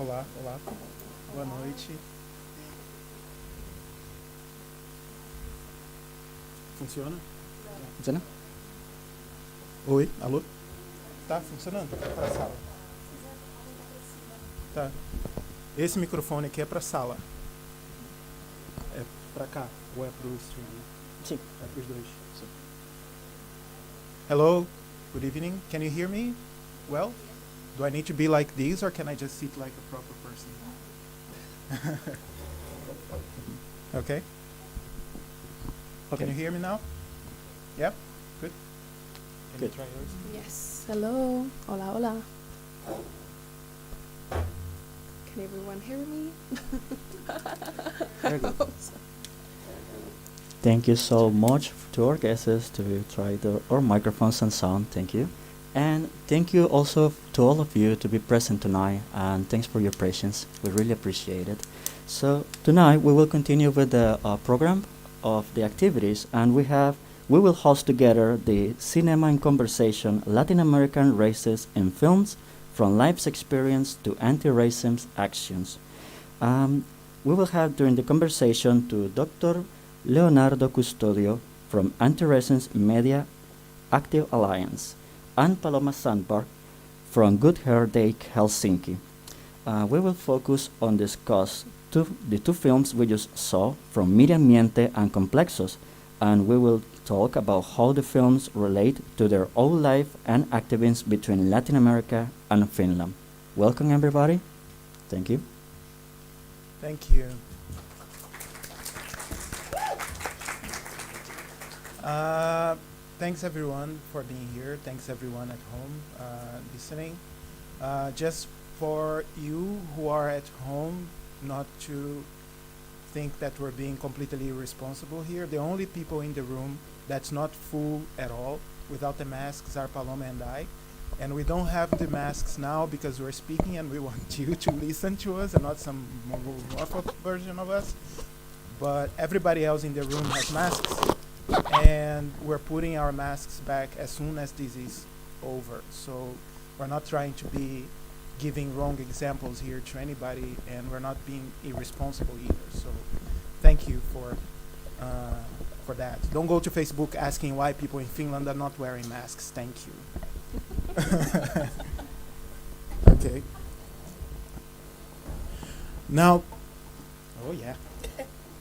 Olá, olá. Boa noite. Funciona? Funciona? Oi, alô? Tá funcionando? Para a sala. Tá. Esse microfone aqui é para a sala. É para cá ou é para o streaming? Sim. É para os dois. Sim. Hello, good evening. Can you hear me? Well, do I need to be like this or can I just sit like a proper person? Okay. Okay. Can you hear me now? Yeah? Good? Can Good. you try yours? Yes. Hello. Hola, hola. Can everyone hear me? Very good. Thank you so much to our guests to try our microphones and sound. Thank you. And thank you also to all of you to be present tonight. And thanks for your patience. We really appreciate it. So tonight we will continue with the program of the activities, and we will host together the Cinema in Conversation Latin American Races in Films from Life's Experience to Anti-Racism Actions. We will have during the conversation to Dr. Leonardo Custódio from Anti-Racism Media Active Alliance and Paloma Sandberg from Good Hair Day Helsinki. We will focus on discuss the two films we just saw from Miriam Miente and Complexos, and we will talk about how the films relate to their own life and activism between Latin America and Finland. Welcome everybody. Thank you. Thank you. Thanks everyone for being here. Thanks everyone at home listening. Just for you who are at home, not to think that we're being completely irresponsible here. The only people in the room that's not full at all without the masks are Paloma and I. And we don't have the masks now because we're speaking and we want you to listen to us and not some morphed version of us. But everybody else in the room has masks. And we're putting our masks back as soon as this is over. So we're not trying to be giving wrong examples here to anybody, and we're not being irresponsible either. So thank you for that. Don't go to Facebook asking why people in Finland are not wearing masks. Thank you. Okay. Now, oh yeah,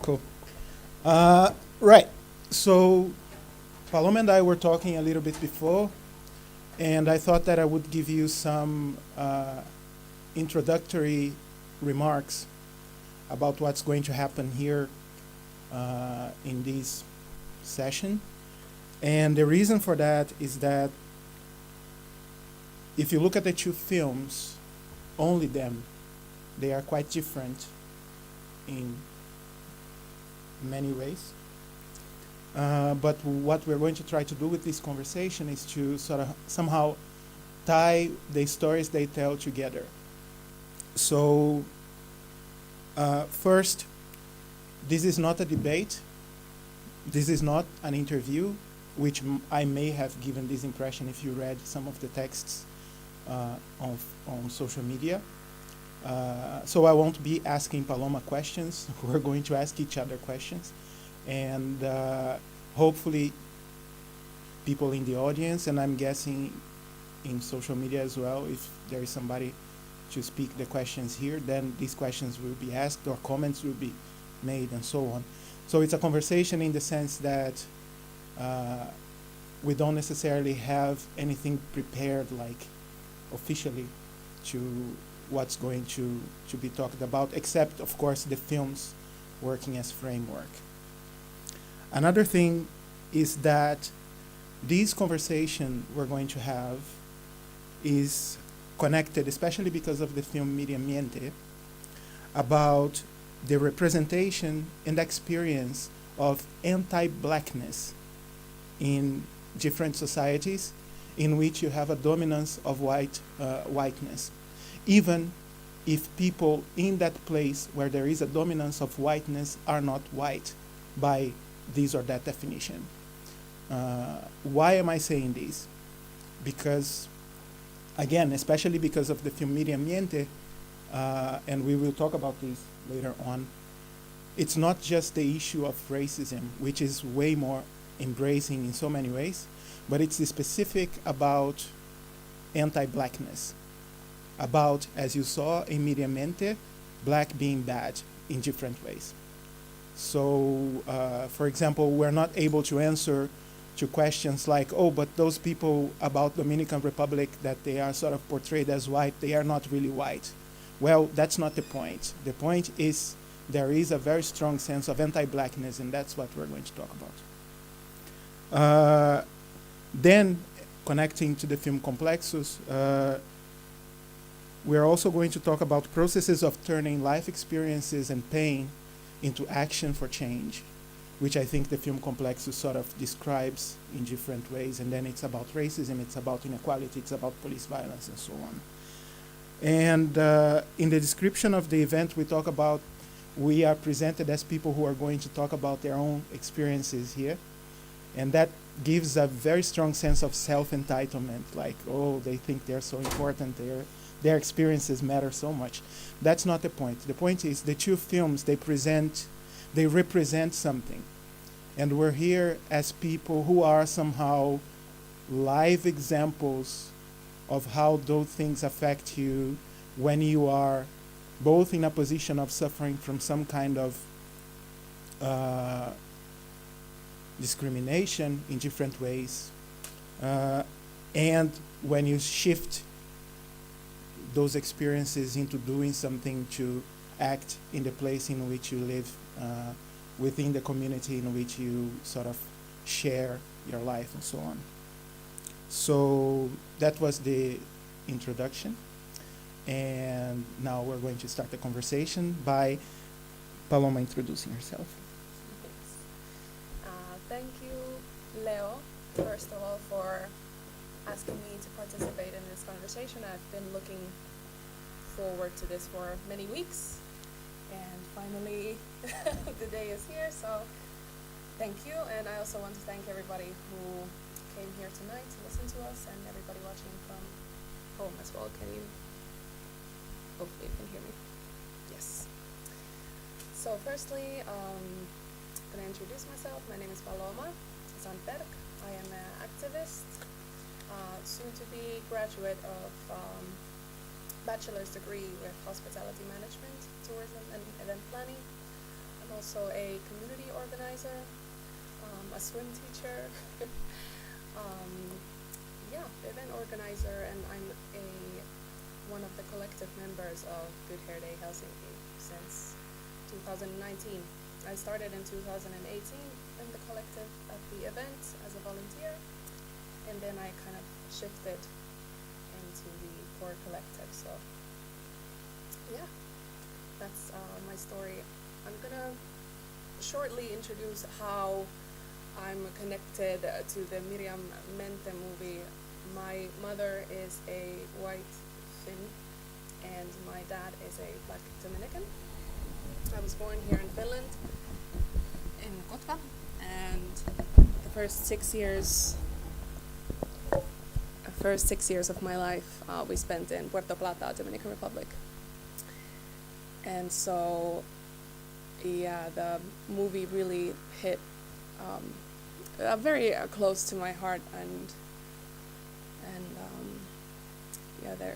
cool. Right. So Paloma and I were talking a little bit before, and I thought that I would give you some introductory remarks about what's going to happen here in this session. And the reason for that is that if you look at the two films, only them, they are quite different in many ways. But what we're going to try to do with this conversation is to sort of somehow tie the stories they tell together. So first, this is not a debate. This is not an interview, which I may have given this impression if you read some of the texts on social media. So I won't be asking Paloma questions. We're going to ask each other questions. And hopefully people in the audience, and I'm guessing in social media as well, if there is somebody to speak the questions here, then these questions will be asked or comments will be made and so on. So it's a conversation in the sense that we don't necessarily have anything prepared like officially to what's going to be talked about, except of course the films working as framework. Another thing is that this conversation we're going to have is connected, especially because of the film Miriam Miente, about the representation and experience of anti-blackness in different societies in which you have a dominance of whiteness. Even if people in that place where there is a dominance of whiteness are not white by this or that definition. Why am I saying this? Because, again, especially because of the film Miriam Miente, and we will talk about this later on, it's not just the issue of racism, which is way more embracing in so many ways, but it's the specific about anti-blackness, about, as you saw in Miriam Miente, black being bad in different ways. So, for example, we're not able to answer to questions like, oh, but those people about Dominican Republic that they are sort of portrayed as white, they are not really white. Well, that's not the point. The point is there is a very strong sense of anti-blackness, and that's what we're going to talk about. Then, connecting to the film Complexos, we're also going to talk about processes of turning life experiences and pain into action for change, which I think the film Complexos sort of describes in different ways. And then it's about racism, it's about inequality, it's about police violence, and so on. And in the description of the event, we talk about, we are presented as people who are going to talk about their own experiences here. And that gives a very strong sense of self-entitlement, like, oh, they think they're so important, their experiences matter so much. That's not the point. The point is the two films, they represent something. And we're here as people who are somehow live examples of how those things affect you when you are both in a position of suffering from some kind of discrimination in different ways, and when you shift those experiences into doing something to act in the place in which you live, within the community in which you sort of share your life and so on. So that was the introduction. And now we're going to start the conversation by Paloma introducing herself. Thank you, Leo, first of all, for asking me to participate in this conversation. I've been looking forward to this for many weeks, and finally the day is here, so thank you. And I also want to thank everybody who came here tonight to listen to us, and everybody watching from home as well. Hopefully you can hear me. Yes. So firstly, I'm going to introduce myself. My name is Paloma Sandberg. I am an activist, soon to be graduate of bachelor's degree with hospitality management, tourism and event planning. I'm also a community organizer, a swim teacher, event organizer, and I'm one of the collective members of Good Hair Day Helsinki since 2019. I started in 2018 in the collective at the event as a volunteer, and then I kind of shifted into the core collective. So yeah, that's my story. I'm gonna shortly introduce how I'm connected to the Miriam Miente movie. My mother is a white Finn, and my dad is a black Dominican. I was born here in Finland, in Kotka, and the first 6 years of my life we spent in Puerto Plata, Dominican Republic. And so, yeah, the movie really hit very close to my heart, and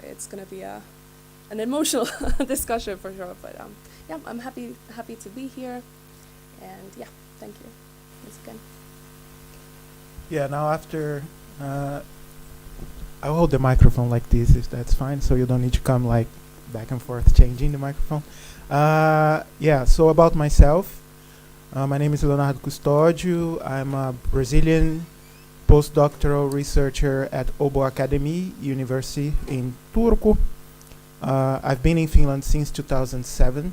it's gonna be an emotional discussion for sure. But yeah, I'm happy to be here, and yeah, thank you once again. Yeah, now after, I'll hold the microphone like this if that's fine, so you don't need to come like back and forth changing the microphone. Yeah, so about myself, my name is Leonardo Custódio. I'm a Brazilian postdoctoral researcher at Åbo Akademi University in Turku. I've been in Finland since 2007,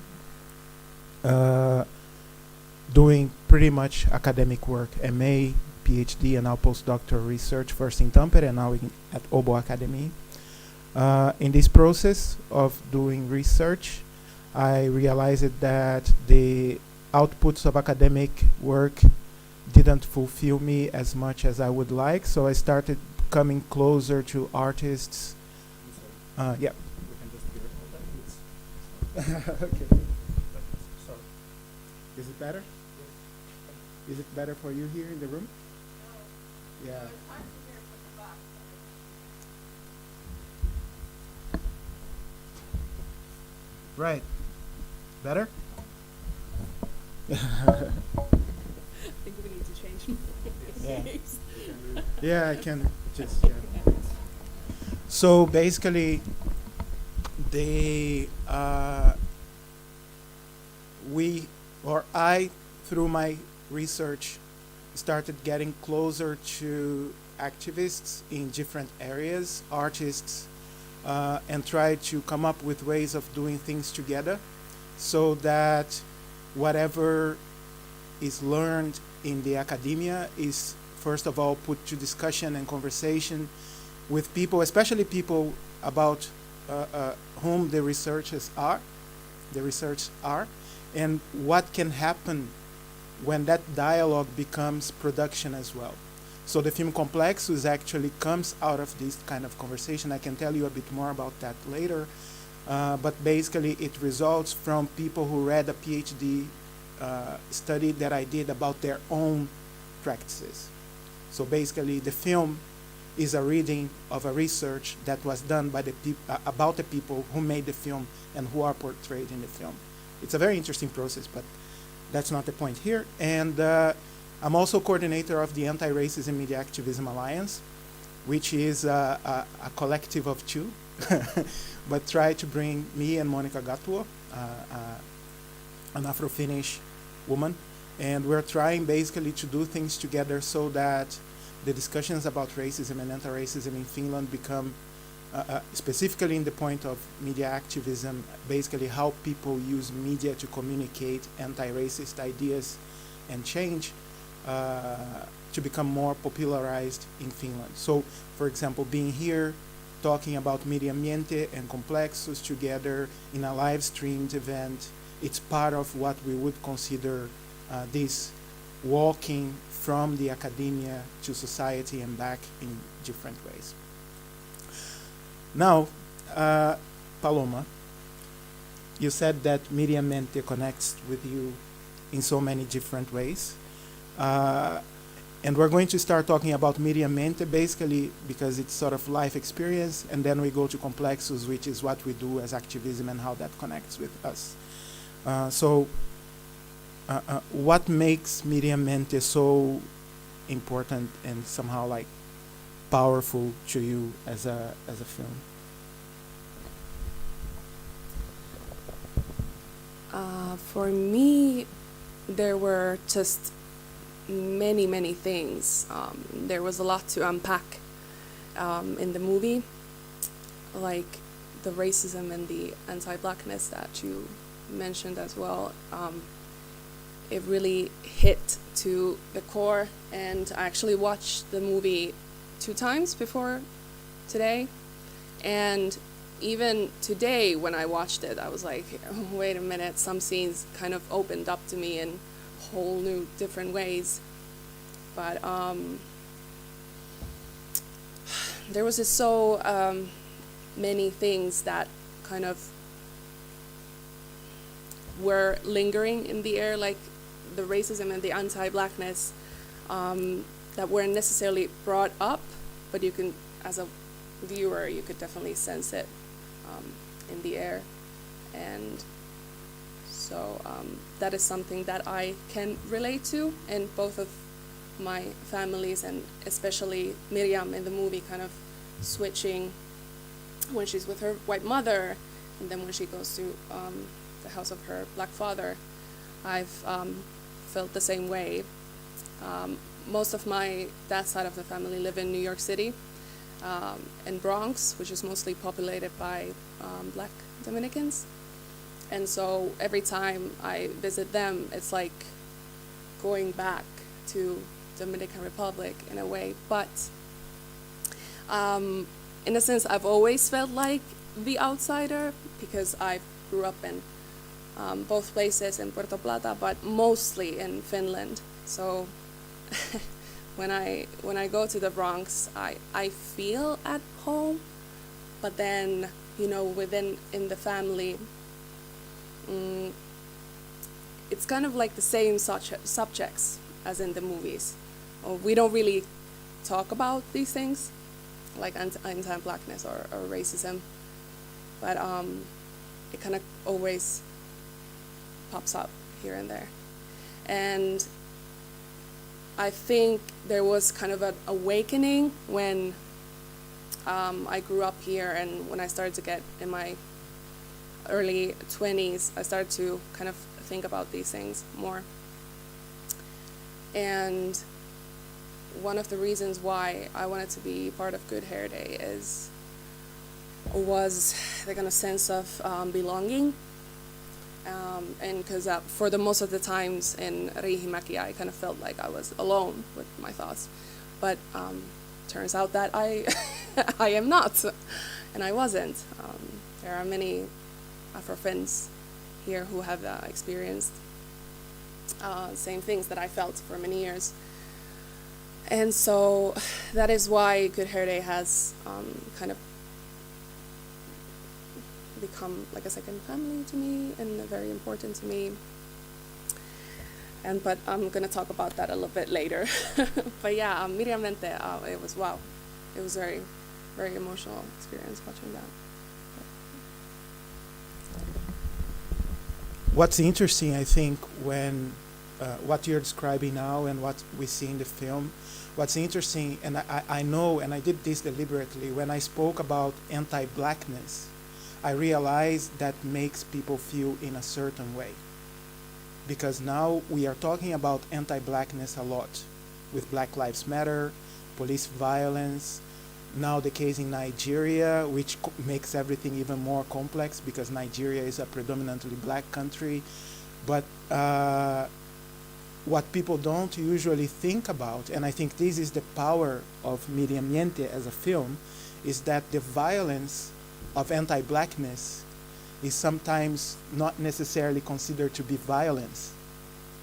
doing pretty much academic work, MA, PhD, and now postdoctoral research, first in Tampere and now at Åbo Akademi. In this process of doing research, I realized that the outputs of academic work didn't fulfill me as much as I would like, so I started coming closer to artists. Yeah. Okay. So, is it better? Is it better for you here in the room? Yeah. Right. Better? I think we need to change. Yeah. Yeah, I can just, yeah. So basically, they, I, through my research, started getting closer to activists in different areas, artists, and tried to come up with ways of doing things together so that whatever is learned in the academia is, first of all, put to discussion and conversation with people, especially people about whom the research are, and what can happen when that dialogue becomes production as well. So the film Complexos actually comes out of this kind of conversation. I can tell you a bit more about that later, but basically it results from people who read a PhD study that I did about their own practices. So basically the film is a reading of a research that was done by about the people who made the film and who are portrayed in the film. It's a very interesting process, but that's not the point here. And I'm also coordinator of the Anti-Racism Media Activism Alliance, which is a collective of two, but try to bring me and Monica Gattuo, an Afro-Finnish woman, and we're trying basically to do things together so that the discussions about racism and anti-racism in Finland become, specifically in the point of media activism, basically how people use media to communicate anti-racist ideas and change, to become more popularized in Finland. So, for example, being here, talking about Miriam Miente and Complexos together in a live streamed event, it's part of what we would consider this walking from the academia to society and back in different ways. Now, Paloma, you said that Miriam Miente connects with you in so many different ways. And we're going to start talking about Miriam Miente basically because it's sort of life experience, and then we go to Complexos, which is what we do as activism and how that connects with us. What makes Miriam Miente so important and somehow like powerful to you as a film? For me, there were just many things. There was a lot to unpack in the movie, like the racism and the anti-blackness that you mentioned as well. It really hit to the core, and I actually watched the movie 2 times before today, and even today when I watched it, I was like, oh, wait a minute, some scenes kind of opened up to me in whole new different ways. But there was just so many things that kind of were lingering in the air, like the racism and the anti-blackness that weren't necessarily brought up, but you can, as a viewer, you could definitely sense it in the air. And so that is something that I can relate to, and both of my families, and especially Miriam in the movie, kind of switching when she's with her white mother, and then when she goes to the house of her black father. I've felt the same way. Most of my dad's side of the family live in New York City, in Bronx, which is mostly populated by black Dominicans. And so every time I visit them, it's like going back to Dominican Republic in a way. But in a sense, I've always felt like the outsider because I grew up in both places in Puerto Plata, but mostly in Finland. So when I go to the Bronx, I feel at home, but then, you know, in the family, mm, it's kind of like the same subjects as in the movies. We don't really talk about these things, like anti-blackness or racism, but it kind of always pops up here and there. And I think there was kind of an awakening when I grew up here, and when I started to get in my early 20s, I started to kind of think about these things more. And one of the reasons why I wanted to be part of Good Hair Day was the kind of sense of belonging. And because for the most of the times in Riihimäki, I kind of felt like I was alone with my thoughts. But turns out that I am not, and I wasn't. There are many Afro-Finns here who have experienced same things that I felt for many years. And so that is why Good Hair Day has kind of become like a second family to me and very important to me. But I'm going to talk about that a little bit later. But yeah, Miriam Miente, it was wow. It was very, very emotional experience watching that. What's interesting, I think, when what you're describing now and what we see in the film, what's interesting, and I know, and I did this deliberately, when I spoke about anti-blackness, I realized that makes people feel in a certain way. Because now we are talking about anti-blackness a lot, with Black Lives Matter, police violence, now the case in Nigeria, which makes everything even more complex because Nigeria is a predominantly black country. But what people don't usually think about, and I think this is the power of Miriam Miente as a film, is that the violence of anti-blackness is sometimes not necessarily considered to be violence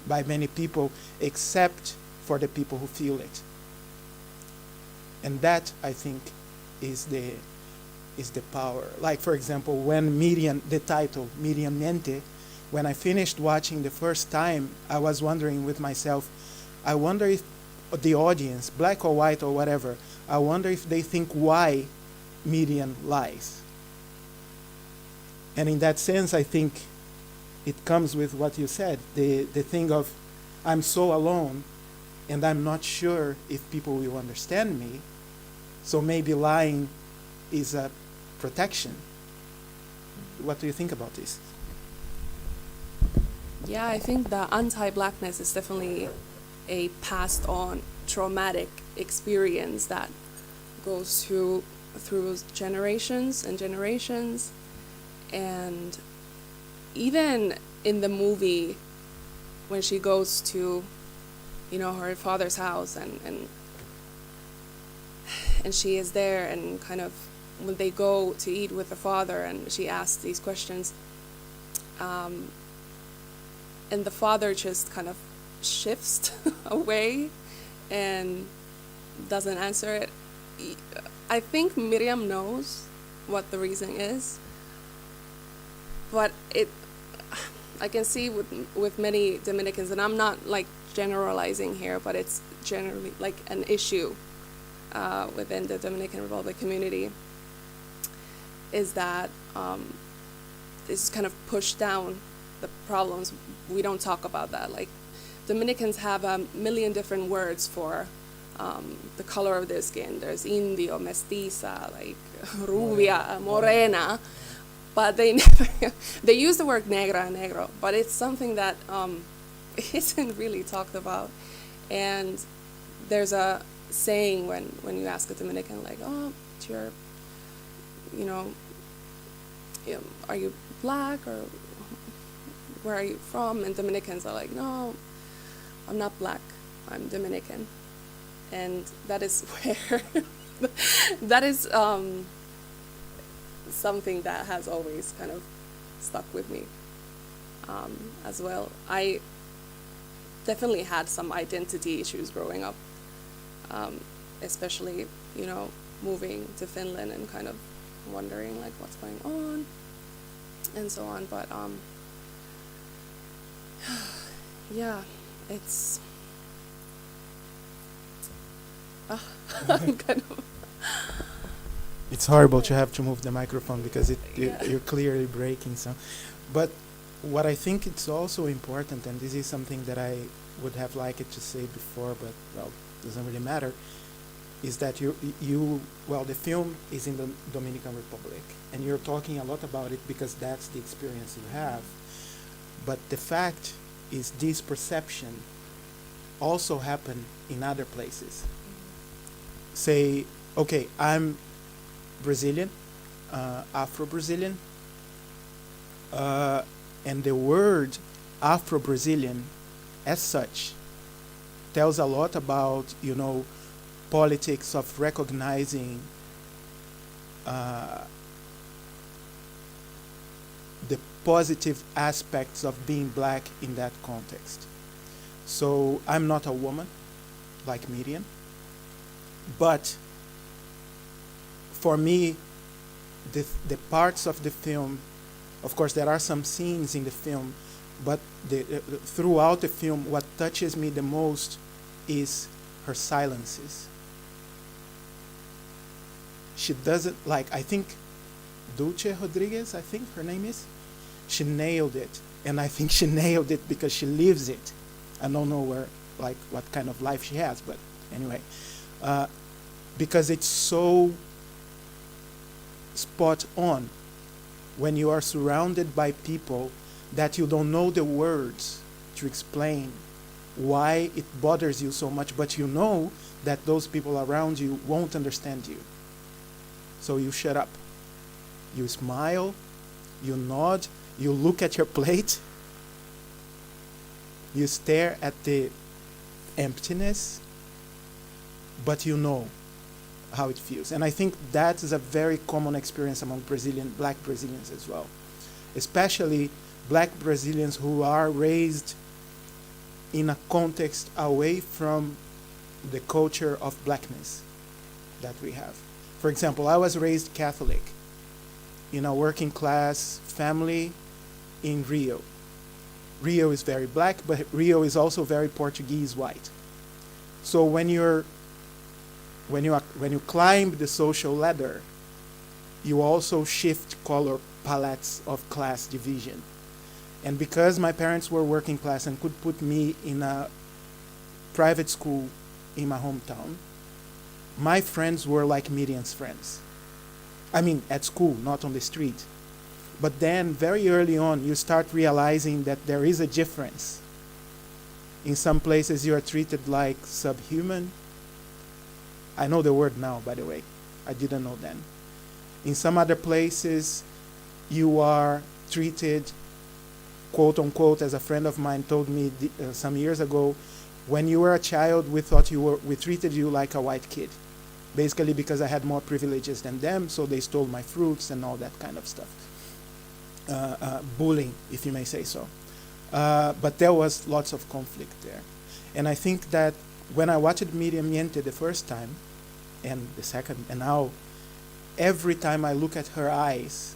by many people, except for the people who feel it. And that, I think, is the power. Like, for example, when the title, Miriam Miente, when I finished watching the first time, I was wondering with myself, I wonder if the audience, black or white or whatever, I wonder if they think why Miriam lies. And in that sense, I think it comes with what you said, the thing of I'm so alone and I'm not sure if people will understand me, so maybe lying is a protection. What do you think about this? Yeah, I think the anti-blackness is definitely a passed on traumatic experience that goes through generations and generations. And even in the movie, when she goes to, her father's house and she is there, and kind of when they go to eat with the father and she asks these questions, and the father just kind of shifts away and doesn't answer it. I think Miriam knows what the reason is, but I can see with many Dominicans, and I'm not like generalizing here, but it's generally like an issue within the Dominican Republic community, is that it's kind of pushed down the problems. We don't talk about that. Like, Dominicans have a million different words for the color of their skin. There's indio, mestiza, like rubia, morena, but they never they use the word negra and negro, but it's something that isn't really talked about. And there's a saying when you ask a Dominican, like, oh, you're, are you black, or where are you from? And Dominicans are like, no, I'm not black, I'm Dominican. And that is where that is something that has always kind of stuck with me as well. I definitely had some identity issues growing up, especially, moving to Finland and kind of wondering like what's going on and so on. But Yeah, it's I'm kind of It's horrible to have to move the microphone because Yeah. you're clearly breaking some. But what I think it's also important, and this is something that I would have liked to say before, but well, doesn't really matter, is that the film is in the Dominican Republic, and you're talking a lot about it because that's the experience you have. But the fact is, this perception also happen in other places. Say, okay, I'm Brazilian, Afro-Brazilian, and the word Afro-Brazilian as such tells a lot about, politics of recognizing the positive aspects of being black in that context. So I'm not a woman like Miriam, but for me, the parts of the film, of course, there are some scenes in the film, but throughout the film, what touches me the most is her silences. She doesn't, I think Dulce Rodriguez, I think her name is, she nailed it. And I think she nailed it because she lives it. I don't know what kind of life she has, but anyway. Because it's so spot on when you are surrounded by people that you don't know the words to explain why it bothers you so much, but you know that those people around you won't understand you. So you shut up. You smile, you nod, you look at your plate, you stare at the emptiness, but you know how it feels. And I think that is a very common experience among black Brazilians as well. Especially black Brazilians who are raised in a context away from the culture of blackness that we have. For example, I was raised Catholic in a working class family in Rio. Rio is very black, but Rio is also very Portuguese white. So when you climb the social ladder, you also shift color palettes of class division. And because my parents were working class and could put me in a private school in my hometown, my friends were like Miriam's friends. I mean, at school, not on the street. But then, very early on, you start realizing that there is a difference. In some places, you are treated like subhuman. I know the word now, by the way. I didn't know then. In some other places, you are treated, quote unquote, as a friend of mine told me some years ago, when you were a child, we treated you like a white kid. Basically because I had more privileges than them, so they stole my fruits and all that kind of stuff. Bullying, if you may say so. But there was lots of conflict there. And I think that when I watched Miriam Miente the first time, and the second, and now, every time I look at her eyes,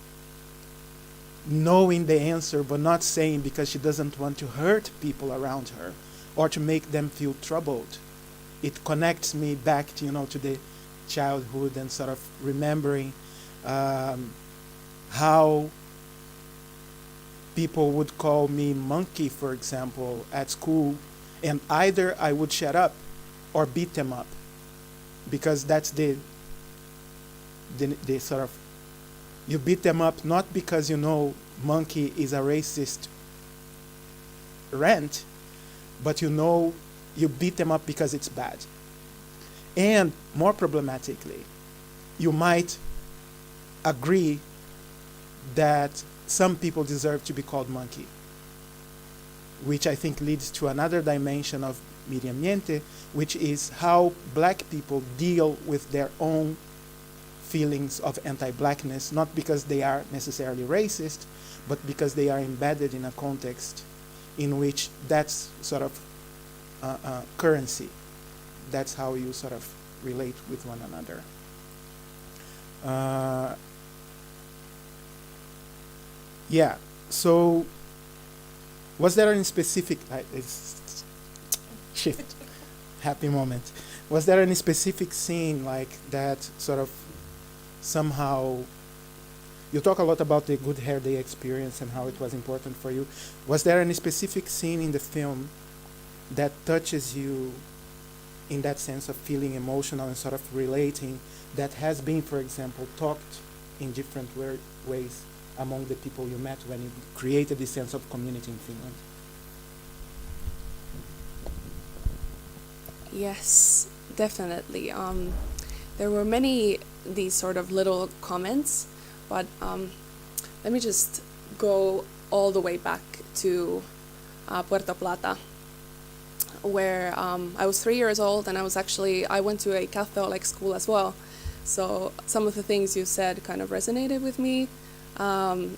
knowing the answer but not saying because she doesn't want to hurt people around her or to make them feel troubled, it connects me back to, to the childhood and sort of remembering how people would call me monkey, for example, at school, and either I would shut up or beat them up, because that's the sort of, you beat them up not because monkey is a racist rant, but you beat them up because it's bad. And more problematically, you might agree that some people deserve to be called monkey, which I think leads to another dimension of Miriam Miente, which is how black people deal with their own feelings of anti-blackness, not because they are necessarily racist, but because they are embedded in a context in which that's sort of currency. That's how you sort of relate with one another. So Was there any specific shift, happy moment? Was there any specific scene like that sort of somehow? You talk a lot about the Good Hair Day experience and how it was important for you. Was there any specific scene in the film that touches you in that sense of feeling emotional and sort of relating, that has been, for example, talked in different ways among the people you met when you created this sense of community in Finland? Yes, definitely. There were many these sort of little comments, but let me just go all the way back to Puerto Plata, where I was 3 years old, and I went to a Catholic school as well. So some of the things you said kind of resonated with me.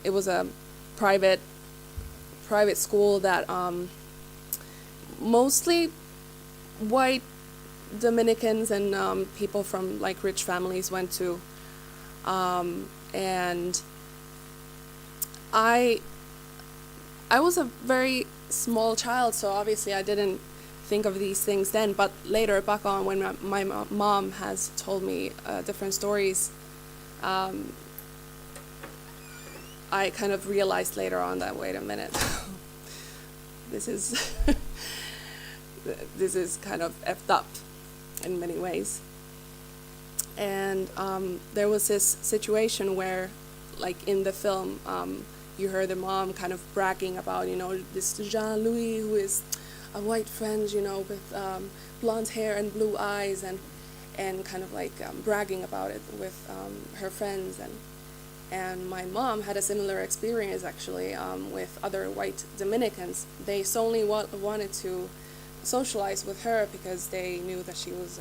It was a private school that mostly white Dominicans and people from like rich families went to, and I was a very small child, so obviously I didn't think of these things then, but later back on when my mom has told me different stories, I kind of realized later on that, wait a minute, this is this is kind of effed up in many ways. And there was this situation where, like in the film, you heard the mom kind of bragging about, this Jean-Louis, who is a white friend, with blonde hair and blue eyes, and kind of like bragging about it with her friends. And my mom had a similar experience actually with other white Dominicans. They solely wanted to socialize with her because they knew that she was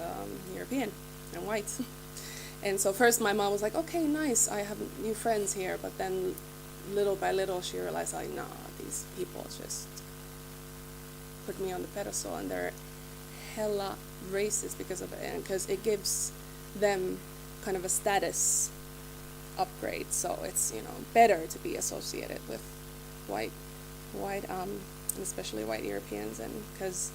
European and white. And so first my mom was like, okay, nice, I have new friends here. But then little by little she realized, like, no, these people just put me on the pedestal, and they're hella racist because of it, and because it gives them kind of a status upgrade. So it's, better to be associated with white, and especially white Europeans, and because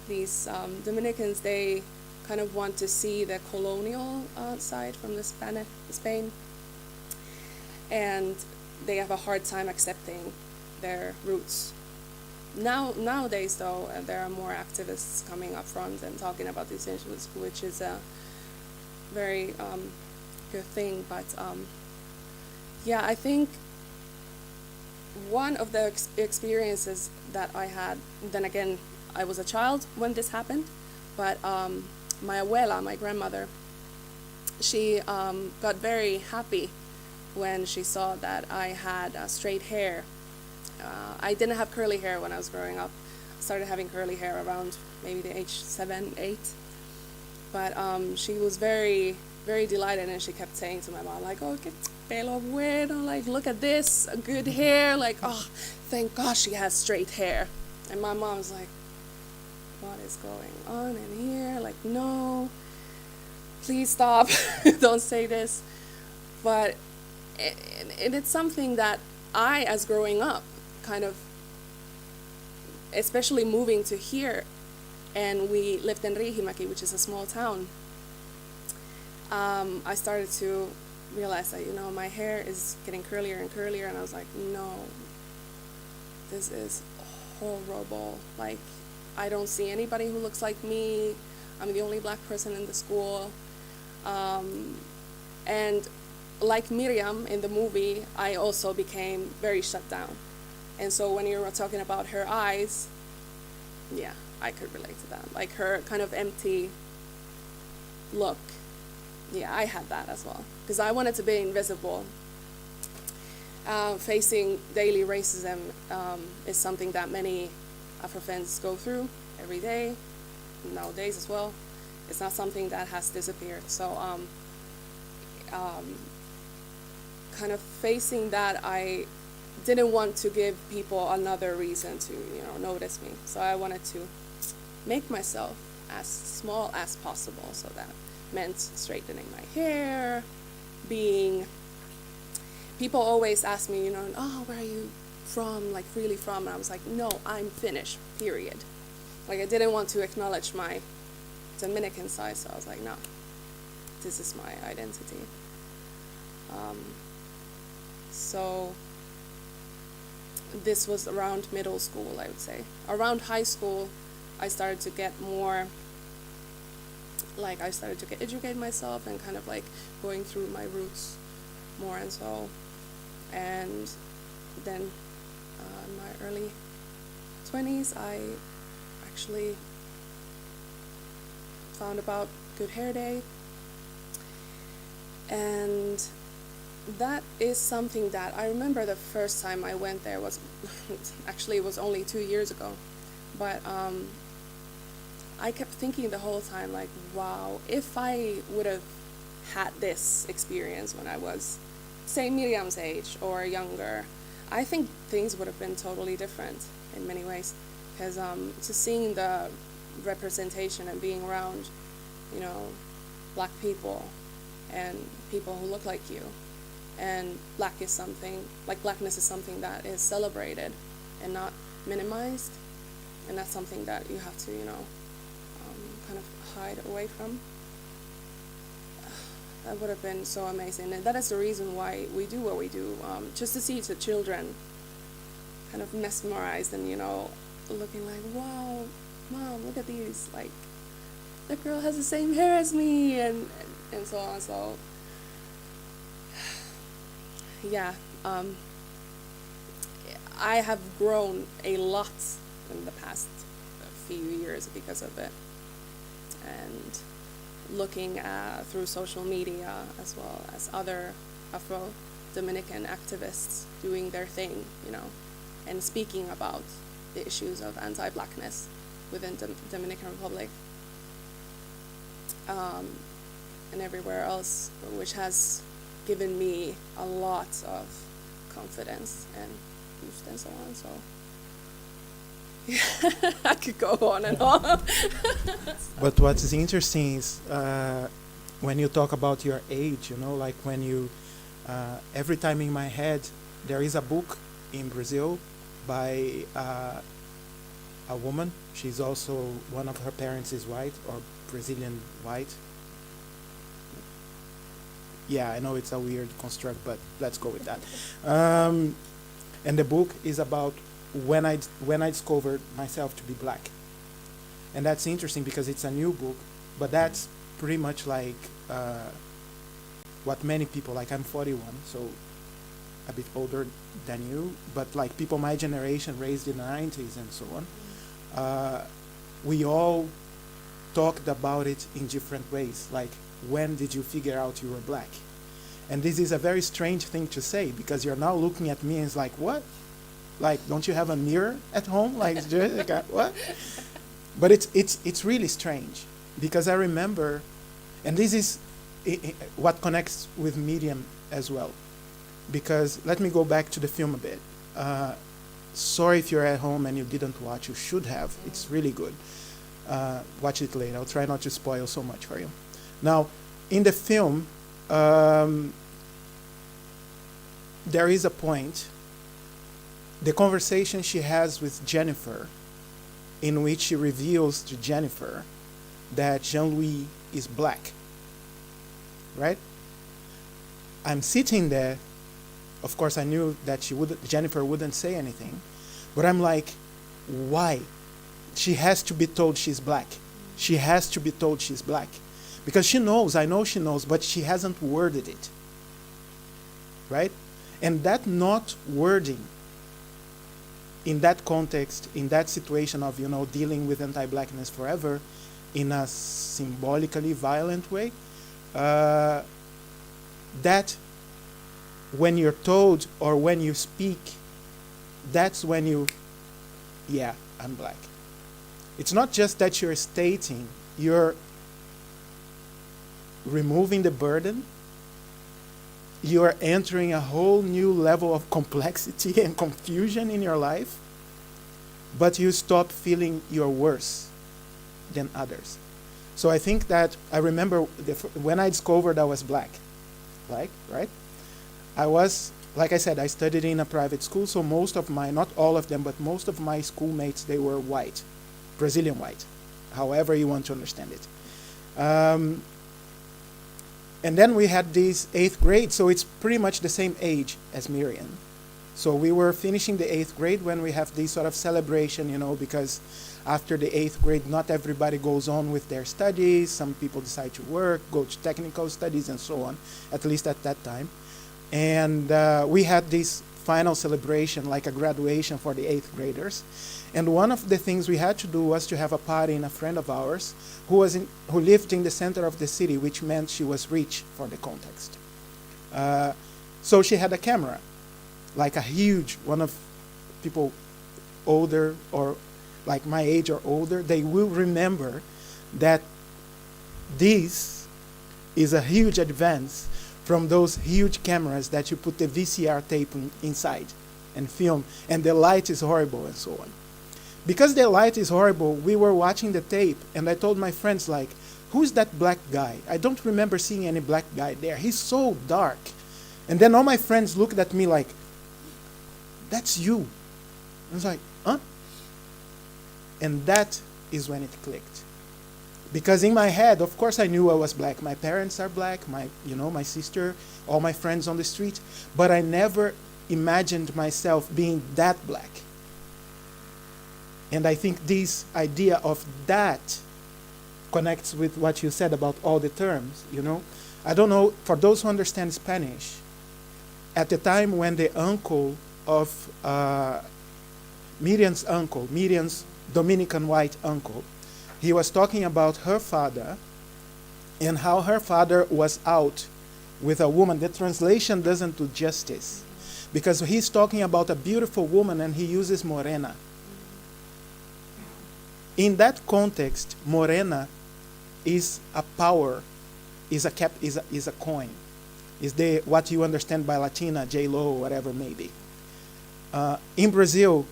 these Dominicans, they kind of want to see the colonial side from the Spain, and they have a hard time accepting their roots. Nowadays, though, there are more activists coming up front and talking about these issues, which is a very good thing. But yeah, I think one of the experiences that I had, then again, I was a child when this happened, but my abuela, my grandmother, she got very happy when she saw that I had straight hair. I didn't have curly hair when I was growing up. I started having curly hair around maybe the age 7, 8. But she was very, very delighted, and she kept saying to my mom, like, oh, que pelo bueno, like, look at this, good hair, like, oh, thank God she has straight hair. And my mom was like, what is going on in here? Like, no, please stop, don't say this. But it's something that I, as growing up, kind of, especially moving to here, and we lived in Riihimäki, which is a small town, I started to realize that, my hair is getting curlier and curlier, and I was like, no, this is horrible. Like, I don't see anybody who looks like me. I'm the only black person in the school. And like Miriam in the movie, I also became very shut down. And so when you were talking about her eyes, yeah, I could relate to that. Like her kind of empty look. Yeah, I had that as well. Because I wanted to be invisible. Facing daily racism is something that many Afro-Finns go through every day, nowadays as well. It's not something that has disappeared. So kind of facing that, I didn't want to give people another reason to, notice me. So I wanted to make myself as small as possible. So that meant straightening my hair, people always ask me, oh, where are you from, like really from? And I was like, no, I'm Finnish, period. Like I didn't want to acknowledge my Dominican side, so I was like, no, this is my identity. So this was around middle school, I would say. Around high school, I started to get more, like I started to educate myself and kind of like going through my roots more and so. And then in my early 20s, I actually found about Good Hair Day. And that is something that I remember the first time I went there was, actually it was only 2 years ago. But I kept thinking the whole time, like, wow, if I would have had this experience when I was, say, Miriam's age or younger, I think things would have been totally different in many ways. Because just seeing the representation and being around, you know, black people and people who look like you, and blackness is something that is celebrated and not minimized, and that's something that you have to, you know, kind of hide away from. That would have been so amazing, and that is the reason why we do what we do, just to see the children kind of mesmerized and, you know, looking like, wow, Mom, look at these, like, that girl has the same hair as me, and so on. So yeah, I have grown a lot in the past few years because of it, and looking through social media as well as other Afro-Dominican activists doing their thing, you know, and speaking about the issues of anti-blackness within Dominican Republic and everywhere else, which has given me a lot of confidence and boost and so on. So yeah, I could go on and on. But what's interesting is when you talk about your age, you know, like when you, every time in my head, there is a book in Brazil by a woman. She's also, one of her parents is white, or Brazilian white. Yeah, I know it's a weird construct, but let's go with that. And the book is about when I discovered myself to be black. And that's interesting because it's a new book, but that's pretty much like what many people, like I'm 41, so a bit older than you, but like people my generation raised in the 90s and so on, we all talked about it in different ways. Like, when did you figure out you were black? And this is a very strange thing to say, because you're now looking at me and it's like, what? Like, don't you have a mirror at home? Like, what? But it's really strange, because I remember, and this is what connects with Miriam as well, because let me go back to the film a bit. Sorry if you're at home and you didn't watch, you should have. It's really good. Watch it later. I'll try not to spoil so much for you. Now, in the film, there is a point, the conversation she has with Jennifer, in which she reveals to Jennifer that Jean-Louis is black, right? I'm sitting there. Of course, I knew that Jennifer wouldn't say anything, but I'm like, why? She has to be told she's black. She has to be told she's black. Because she knows, I know she knows, but she hasn't worded it. Right? And that not wording in that context, in that situation of, you know, dealing with anti-blackness forever in a symbolically violent way, that when you're told or when you speak, that's when you, yeah, I'm black. It's not just that you're stating, you're removing the burden, you're entering a whole new level of complexity and confusion in your life, but you stop feeling you're worse than others. So I think that I remember when I discovered I was black, right? I was like I said, I studied in a private school, so most of my, not all of them, but most of my schoolmates, they were white, Brazilian white, however you want to understand it. And then we had this 8th grade, so it's pretty much the same age as Miriam. So we were finishing the 8th grade when we have this sort of celebration, you know, because after the 8th grade, not everybody goes on with their studies. Some people decide to work, go to technical studies, and so on, at least at that time. And we had this final celebration, like a graduation for the 8th graders. And one of the things we had to do was to have a party in a friend of ours who lived in the center of the city, which meant she was rich for the context. So she had a camera, like a huge one of people older or like my age or older, they will remember that this is a huge advance from those huge cameras that you put the VCR tape inside and film, and the light is horrible and so on. Because the light is horrible, we were watching the tape, and I told my friends, like, who's that black guy? I don't remember seeing any black guy there. He's so dark. And then all my friends looked at me like, that's you. I was like, huh? And that is when it clicked. Because in my head, of course I knew I was black. My parents are black, my sister, all my friends on the street, but I never imagined myself being that black. And I think this idea of that connects with what you said about all the terms, you know. I don't know, for those who understand Spanish, at the time when the uncle of Miriam's uncle, Miriam's Dominican white uncle, he was talking about her father and how her father was out with a woman. The translation doesn't do justice because he's talking about a beautiful woman and he uses morena. In that context, morena is a power, is a coin, is what you understand by Latina, J-Lo, whatever it may be. In Brazil,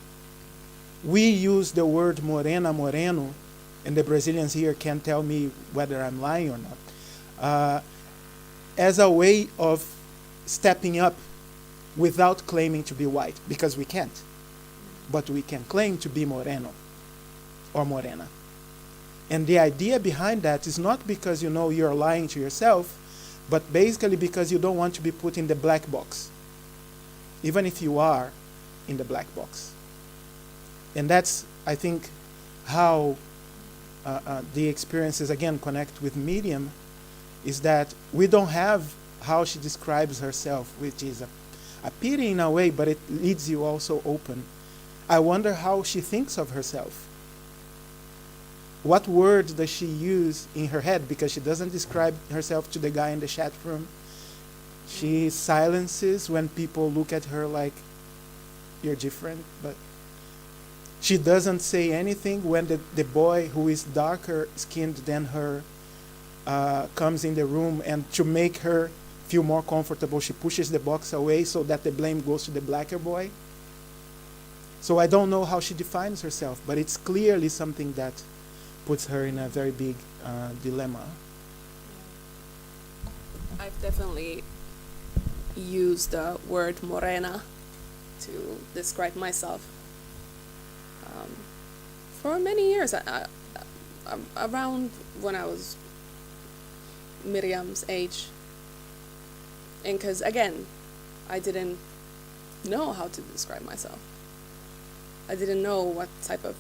we use the word morena, moreno, and the Brazilians here can tell me whether I'm lying or not, as a way of stepping up without claiming to be white, because we can't. But we can claim to be moreno or morena. And the idea behind that is not because you know you're lying to yourself, but basically because you don't want to be put in the black box, even if you are in the black box. And that's, I think, how the experiences, again, connect with Miriam, is that we don't have how she describes herself, which is a pity in a way, but it leaves you also open. I wonder how she thinks of herself. What words does she use in her head? Because she doesn't describe herself to the guy in the chat room. She silences when people look at her like, you're different, but she doesn't say anything when the boy who is darker skinned than her comes in the room, and to make her feel more comfortable, she pushes the box away so that the blame goes to the blacker boy. So I don't know how she defines herself, but it's clearly something that puts her in a very big dilemma. I've definitely used the word morena to describe myself. For many years, around when I was Miriam's age, and because again, I didn't know how to describe myself. I didn't know what type of,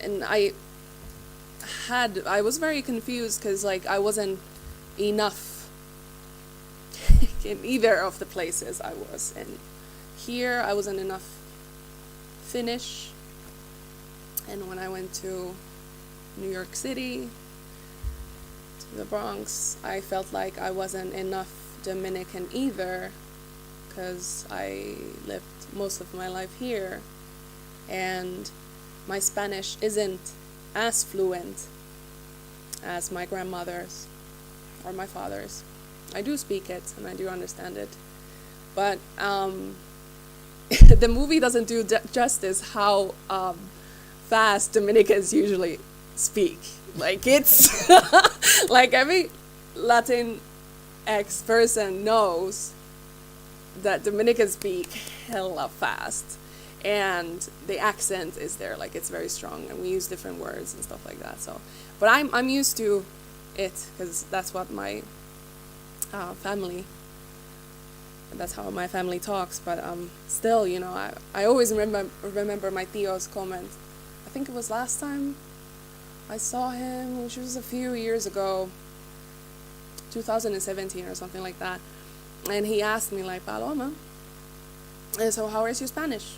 and I was very confused because like I wasn't enough in either of the places I was in. Here I wasn't enough Finnish, and when I went to New York City, to the Bronx, I felt like I wasn't enough Dominican either, because I lived most of my life here, and my Spanish isn't as fluent as my grandmother's or my father's. I do speak it and I do understand it, but the movie doesn't do justice how fast Dominicans usually speak. Like it's like every Latin X person knows that Dominicans speak hella fast, and the accent is there, like it's very strong, and we use different words and stuff like that. So, but I'm used to it because that's what my family. That's how my family talks. But still, you know, I always remember my Theo's comment. I think it was last time I saw him, which was a few years ago, 2017 or something like that. And he asked me, like, Paloma, so how is your Spanish?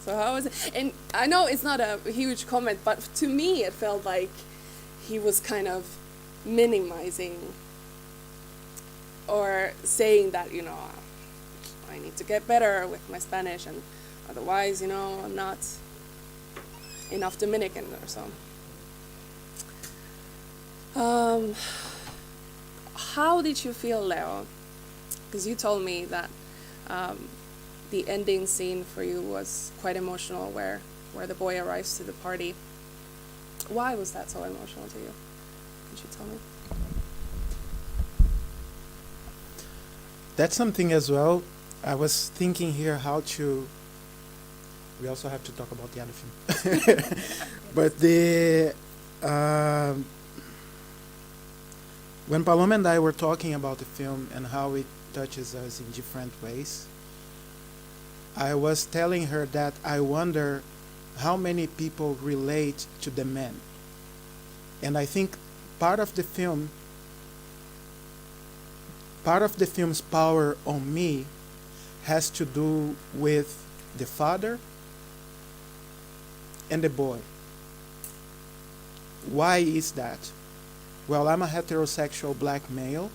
So how is it? And I know it's not a huge comment, but to me it felt like he was kind of minimizing or saying that, you know, I need to get better with my Spanish, and otherwise, you know, I'm not enough Dominican or so. How did you feel, Leo? Because you told me that the ending scene for you was quite emotional, where the boy arrives to the party. Why was that so emotional to you? Could you tell me? That's something as well. I was thinking here how to. We also have to talk about the other film, but when Paloma and I were talking about the film and how it touches us in different ways, I was telling her that I wonder how many people relate to the men. And I think part of the film's power on me has to do with the father and the boy. Why is that? Well, I'm a heterosexual black male.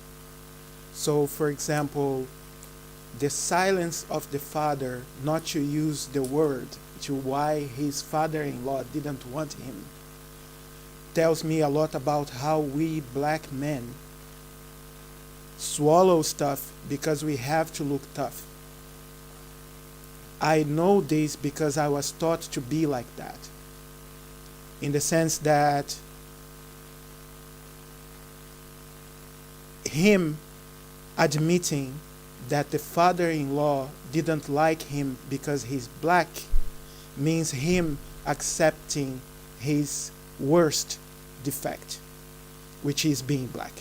So, for example, the silence of the father not to use the word to why his father-in-law didn't want him tells me a lot about how we black men swallow stuff because we have to look tough. I know this because I was taught to be like that, in the sense that him admitting that the father-in-law didn't like him because he's black means him accepting his worst defect, which is being black.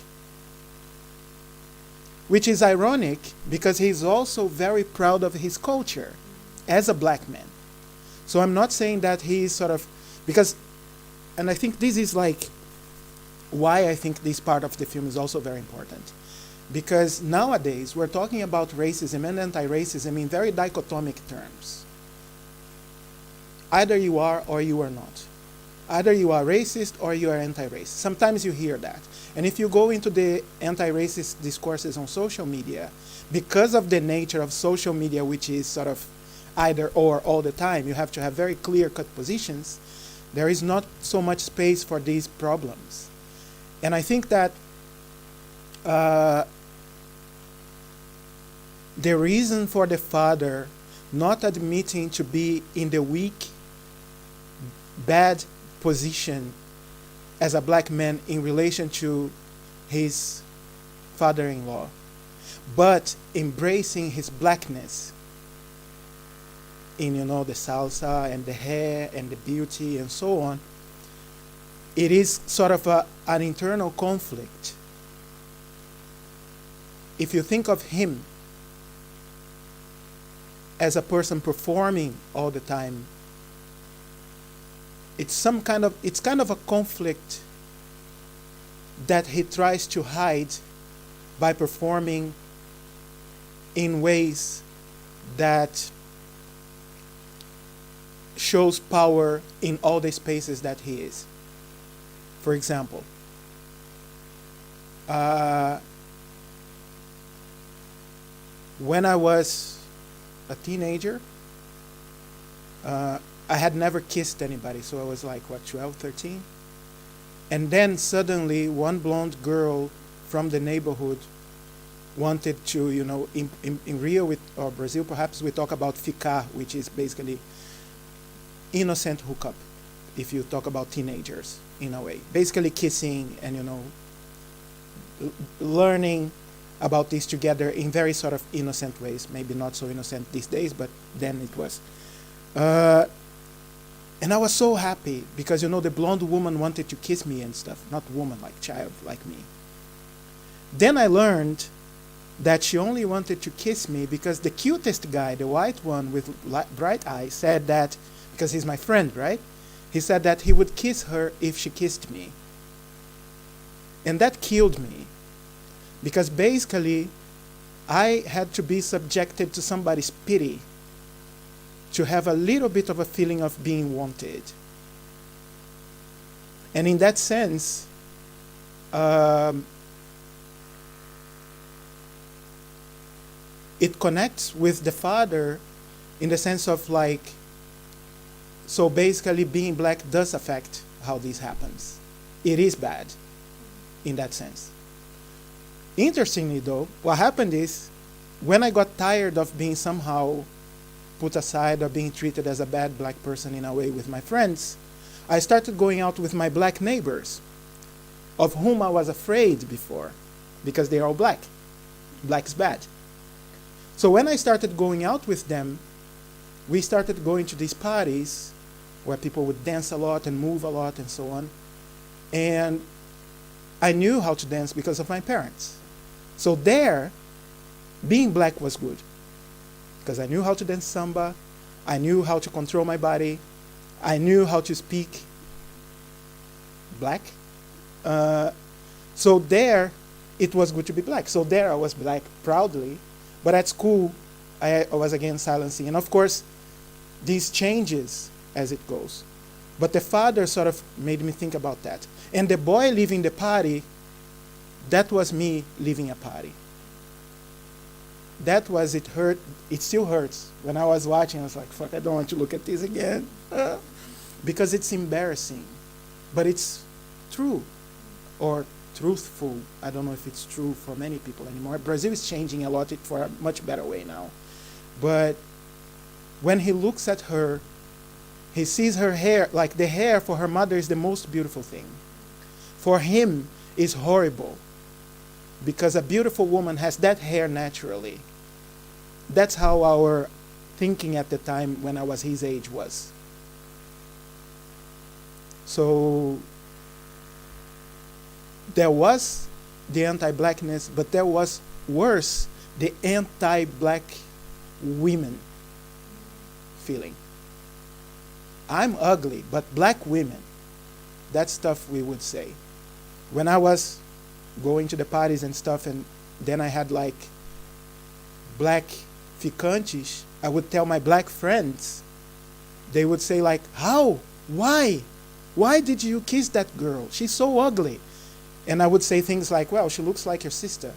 Which is ironic because he's also very proud of his culture as a black man. So I'm not saying that he's sort of, because, and I think this is like why I think this part of the film is also very important. Because nowadays we're talking about racism and anti-racism in very dichotomic terms. Either you are or you are not. Either you are racist or you are anti-racist. Sometimes you hear that. And if you go into the anti-racist discourses on social media, because of the nature of social media, which is sort of either or all the time, you have to have very clear-cut positions, there is not so much space for these problems. And I think that the reason for the father not admitting to be in the weak, bad position as a black man in relation to his father-in-law, but embracing his blackness in, you know, the salsa and the hair and the beauty and so on, it is sort of an internal conflict. If you think of him as a person performing all the time, it's kind of a conflict that he tries to hide by performing in ways that shows power in all the spaces that he is. For example, when I was a teenager, I had never kissed anybody, so I was like, 12, 13? And then suddenly one blonde girl from the neighborhood wanted to, you know, in Rio or Brazil perhaps, we talk about ficar, which is basically innocent hookup, if you talk about teenagers, in a way. Basically kissing and, you know, learning about this together in very sort of innocent ways. Maybe not so innocent these days, but then it was. And I was so happy because, you know, the blonde woman wanted to kiss me and stuff. Not woman, like child, like me. Then I learned that she only wanted to kiss me because the cutest guy, the white one with bright eyes, said that, because he's my friend, right? He said that he would kiss her if she kissed me. And that killed me. Because basically, I had to be subjected to somebody's pity to have a little bit of a feeling of being wanted. And in that sense, it connects with the father in the sense of like, so basically being black does affect how this happens. It is bad in that sense. Interestingly though, what happened is, when I got tired of being somehow put aside or being treated as a bad black person in a way with my friends, I started going out with my black neighbors, of whom I was afraid before, because they're all black. Black's bad. So when I started going out with them, we started going to these parties where people would dance a lot and move a lot and so on. And I knew how to dance because of my parents. So there, being black was good. Because I knew how to dance samba, I knew how to control my body, I knew how to speak black. So there, it was good to be black. So there I was black proudly, but at school, I was again silencing. And of course, these changes as it goes. But the father sort of made me think about that. And the boy leaving the party, that was me leaving a party. That was, it hurt, it still hurts. When I was watching, I was like, fuck, I don't want to look at this again. Because it's embarrassing. But it's true. Or truthful. I don't know if it's true for many people anymore. Brazil is changing a lot for a much better way now. But when he looks at her, he sees her hair, like the hair for her mother is the most beautiful thing. For him, it's horrible. Because a beautiful woman has that hair naturally. That's how our thinking at the time when I was his age was. So there was the anti-blackness, but there was worse, the anti-black women feeling. I'm ugly, but black women, that stuff we would say. When I was going to the parties and stuff, and then I had like black ficantes, I would tell my black friends, they would say like, how? Why? Why did you kiss that girl? She's so ugly. And I would say things like, well, she looks like your sister.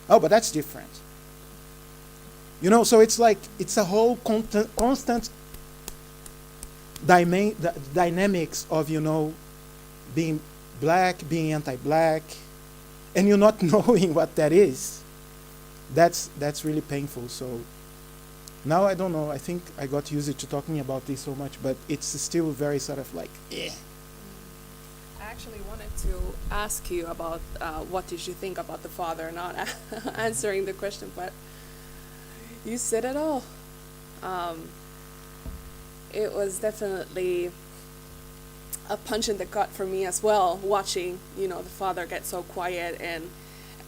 Oh, but that's different. You know, so it's like, it's a whole constant dynamics of, you know, being black, being anti-black, and you're not knowing what that is. That's really painful. So now I don't know. I think I got used to talking about this so much, but it's still very sort of like, eh. I actually wanted to ask you about what did you think about the father, not answering the question, but you said it all. It was definitely a punch in the gut for me as well, watching, you know, the father get so quiet and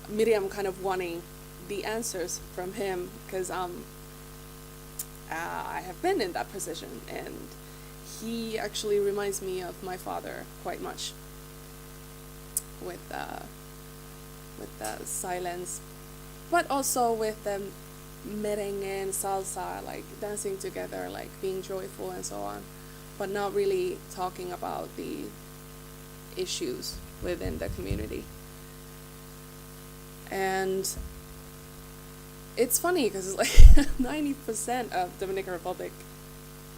Miriam kind of wanting the answers from him, because I have been in that position, and he actually reminds me of my father quite much with the silence, but also with the merengue and salsa, like dancing together, like being joyful and so on, but not really talking about the issues within the community. And it's funny because like 90% of Dominican Republic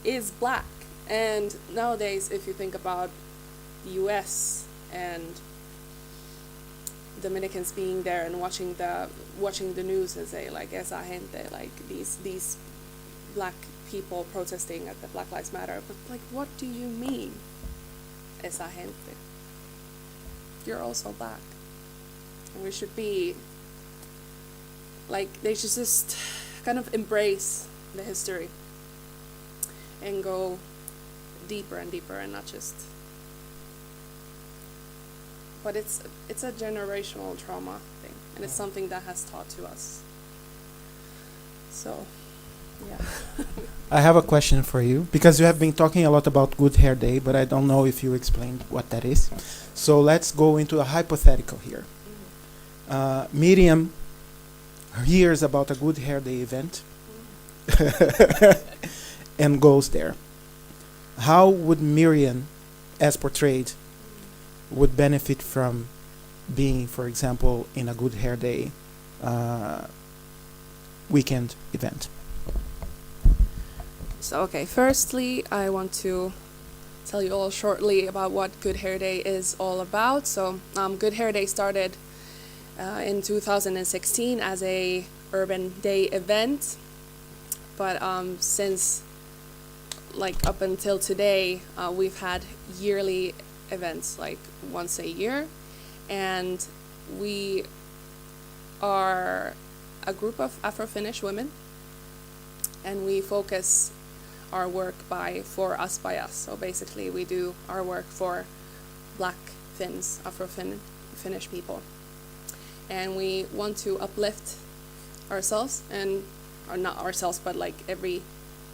is black, and nowadays if you think about the US and Dominicans being there and watching the news and say like esa gente, like these black people protesting at the Black Lives Matter, but like, what do you mean esa gente? You're also black, and we should be like they should just kind of embrace the history and go deeper and deeper, and not just. But it's a generational trauma thing, and it's something that has taught to us. So, yeah. I have a question for you, because you have been talking a lot about Good Hair Day, but I don't know if you explained what that is. So let's go into a hypothetical here. Miriam hears about a Good Hair Day event and goes there. How would Miriam, as portrayed, would benefit from being, for example, in a Good Hair Day weekend event? So, okay, firstly, I want to tell you all shortly about what Good Hair Day is all about. So, Good Hair Day started in 2016 as a urban day event, but since like up until today, we've had yearly events, like once a year, and we are a group of Afro-Finnish women, and we focus our work for us by us. So basically we do our work for Black Finns, Afro-Finnish people, and we want to uplift ourselves, or not ourselves, but like every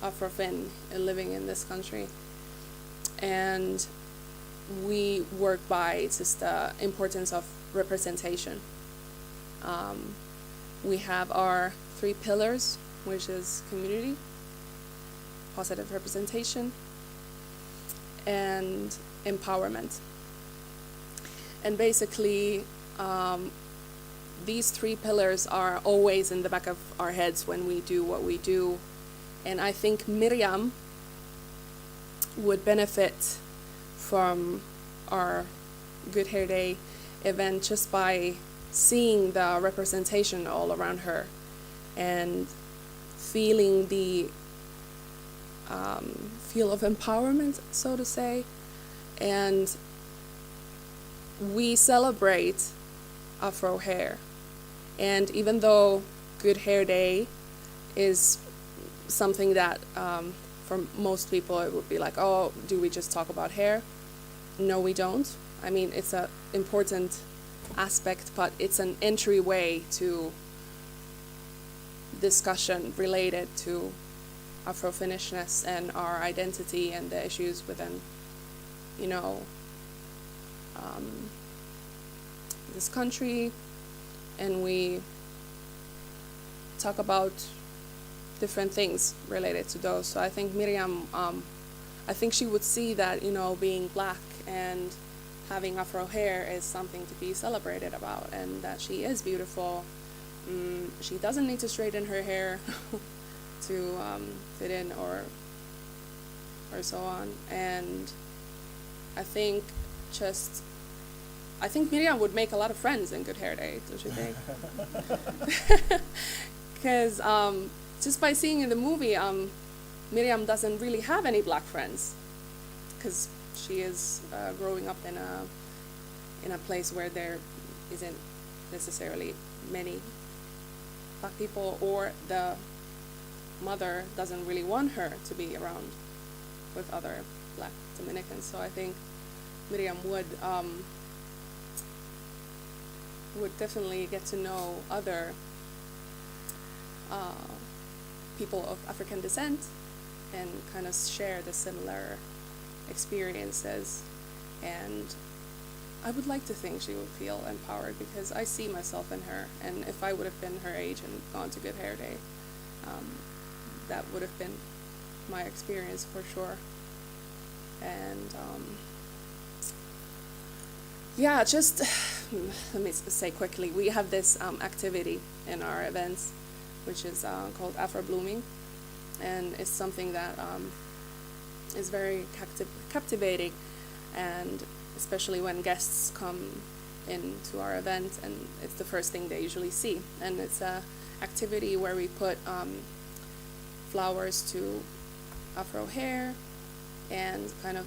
Afro-Finn living in this country. And we work by just the importance of representation. We have our 3 pillars, which is community, positive representation, and empowerment. And basically, these 3 pillars are always in the back of our heads when we do what we do. And I think Miriam would benefit from our Good Hair Day event just by seeing the representation all around her and feeling the feel of empowerment, so to say. And we celebrate Afro hair. And even though Good Hair Day is something that for most people it would be like, oh, do we just talk about hair? No, we don't. I mean, it's an important aspect, but it's an entryway to discussion related to Afro-Finnishness and our identity and the issues within, this country. And we talk about different things related to those. So I think Miriam, I think she would see that, being Black and having Afro hair is something to be celebrated about, and that she is beautiful. She doesn't need to straighten her hair to fit in or so on. And I think Miriam would make a lot of friends in Good Hair Day, don't you think? Because just by seeing in the movie, Miriam doesn't really have any Black friends, because she is growing up in a place where there isn't necessarily many Black people, or the mother doesn't really want her to be around with other Black Dominicans. So I think Miriam would definitely get to know other people of African descent and kind of share the similar experiences. And I would like to think she would feel empowered, because I see myself in her, and if I would have been her age and gone to Good Hair Day, that would have been my experience for sure. And just let me say quickly, we have this activity in our events, which is called Afro-Blooming, and it's something that is very captivating, and especially when guests come into our event, and it's the first thing they usually see. And it's a activity where we put flowers to Afro hair and kind of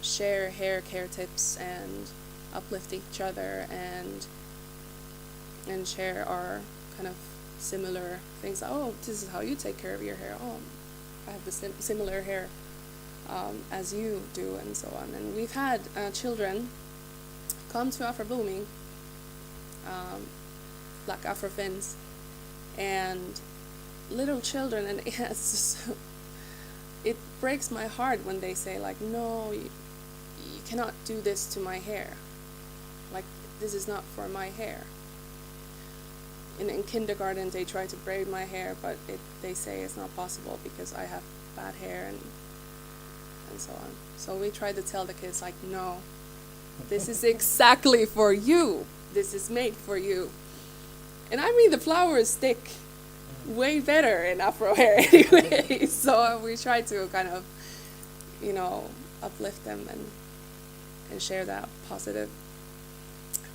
share hair care tips and uplift each other and share our kind of similar things. Oh, this is how you take care of your hair. Oh, I have the similar hair as you do, and so on. And we've had children come to Afro-Blooming, like Afro-Finns, and little children, and it's just, it breaks my heart when they say like, no, you cannot do this to my hair. Like, this is not for my hair. In kindergarten, they try to braid my hair, but they say it's not possible because I have bad hair and so on. So we try to tell the kids like, no, this is exactly for you. This is made for you. And I mean, the flowers stick way better in Afro hair anyway. So we try to kind of, uplift them and share that positive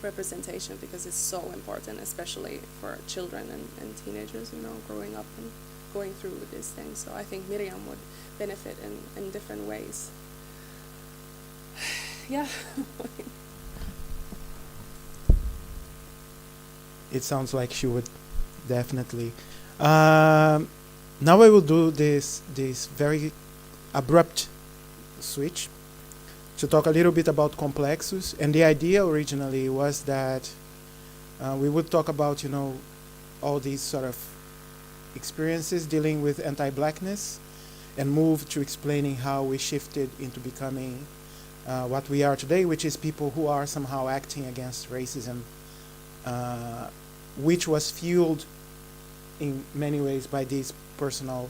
representation, because it's so important, especially for children and teenagers, growing up and going through these things. So I think Miriam would benefit in different ways. Yeah. It sounds like she would definitely. Now I will do this very abrupt switch to talk a little bit about Complexos. And the idea originally was that we would talk about, all these sort of experiences dealing with anti-blackness and move to explaining how we shifted into becoming what we are today, which is people who are somehow acting against racism, which was fueled in many ways by these personal,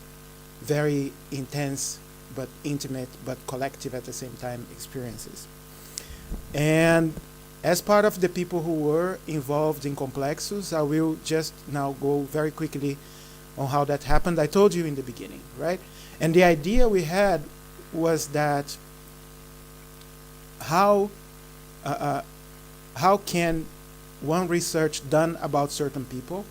very intense but intimate but collective at the same time experiences. And as part of the people who were involved in Complexos, I will just now go very quickly on how that happened. I told you in the beginning, right? And the idea we had was that how can one research done about certain people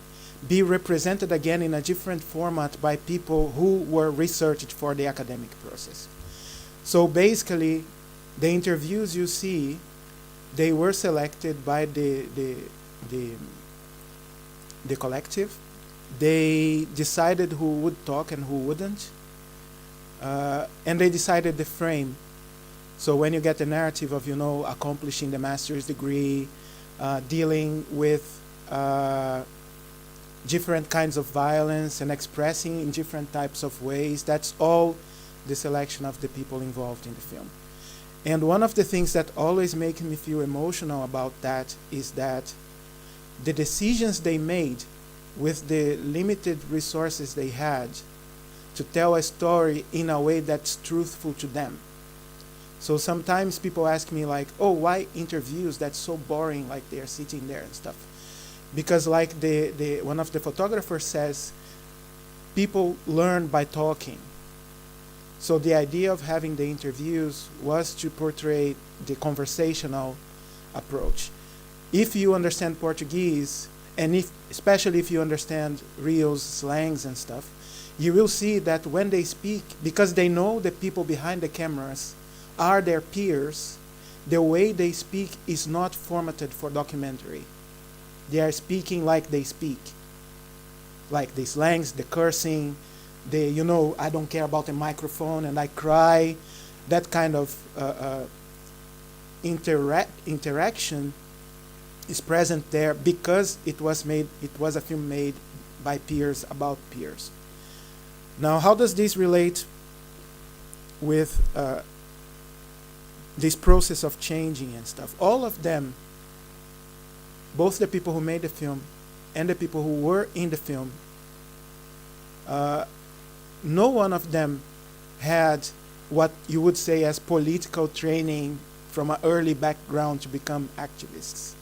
be represented again in a different format by people who were researched for the academic process. So basically, the interviews you see, they were selected by the collective. They decided who would talk and who wouldn't, and they decided the frame. So when you get the narrative of, accomplishing the master's degree, dealing with different kinds of violence and expressing in different types of ways, that's all the selection of the people involved in the film. And one of the things that always makes me feel emotional about that is that the decisions they made with the limited resources they had to tell a story in a way that's truthful to them. So sometimes people ask me like, oh, why interviews? That's so boring, like they're sitting there and stuff. Because like the one of the photographers says, people learn by talking. So the idea of having the interviews was to portray the conversational approach. If you understand Portuguese, and especially if you understand Rio's slangs and stuff, you will see that when they speak, because they know the people behind the cameras are their peers, the way they speak is not formatted for documentary. They are speaking like they speak. Like the slangs, the cursing, the, I don't care about the microphone and I cry. That kind of interaction is present there because it was a film made by peers about peers. Now, how does this relate with this process of changing and stuff? All of them, both the people who made the film and the people who were in the film, no one of them had what you would say as political training from an early background to become activists.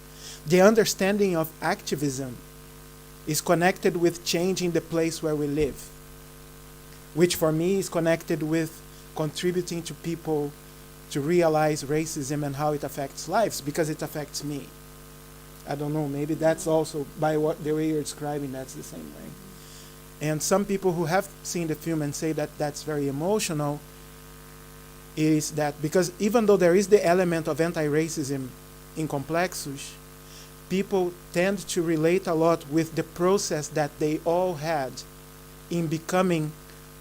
The understanding of activism is connected with changing the place where we live, which for me is connected with contributing to people to realize racism and how it affects lives, because it affects me. I don't know, maybe that's also, by the way you're describing, that's the same way. And some people who have seen the film and say that that's very emotional is that because even though there is the element of anti-racism in Complexos, people tend to relate a lot with the process that they all had in becoming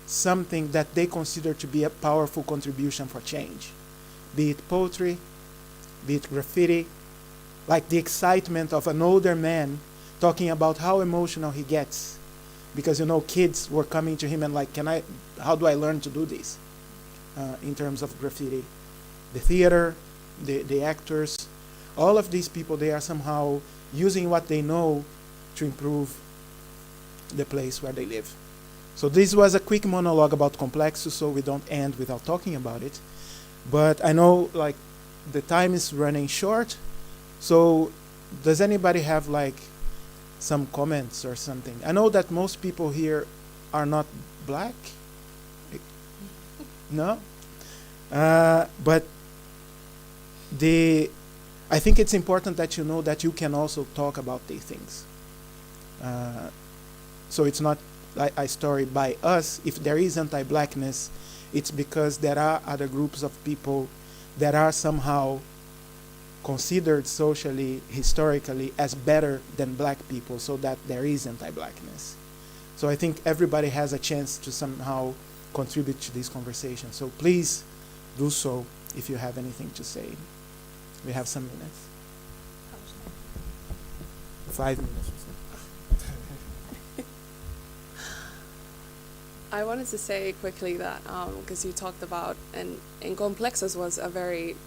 something that they consider to be a powerful contribution for change. Be it poetry, be it graffiti, like the excitement of an older man talking about how emotional he gets. Because, you know, kids were coming to him and like, how do I learn to do this? In terms of graffiti. The theater, the actors, all of these people, they are somehow using what they know to improve the place where they live. So this was a quick monologue about Complexos, so we don't end without talking about it. But I know like the time is running short, so does anybody have like some comments or something? I know that most people here are not black. No? But I think it's important that you know that you can also talk about these things. So it's not like a story by us. If there is anti-blackness, it's because there are other groups of people that are somehow considered socially, historically, as better than black people, so that there is anti-blackness. So I think everybody has a chance to somehow contribute to this conversation. So please do so if you have anything to say. We have some minutes. 5 minutes. I wanted to say quickly that because you talked about, and Complexos was a very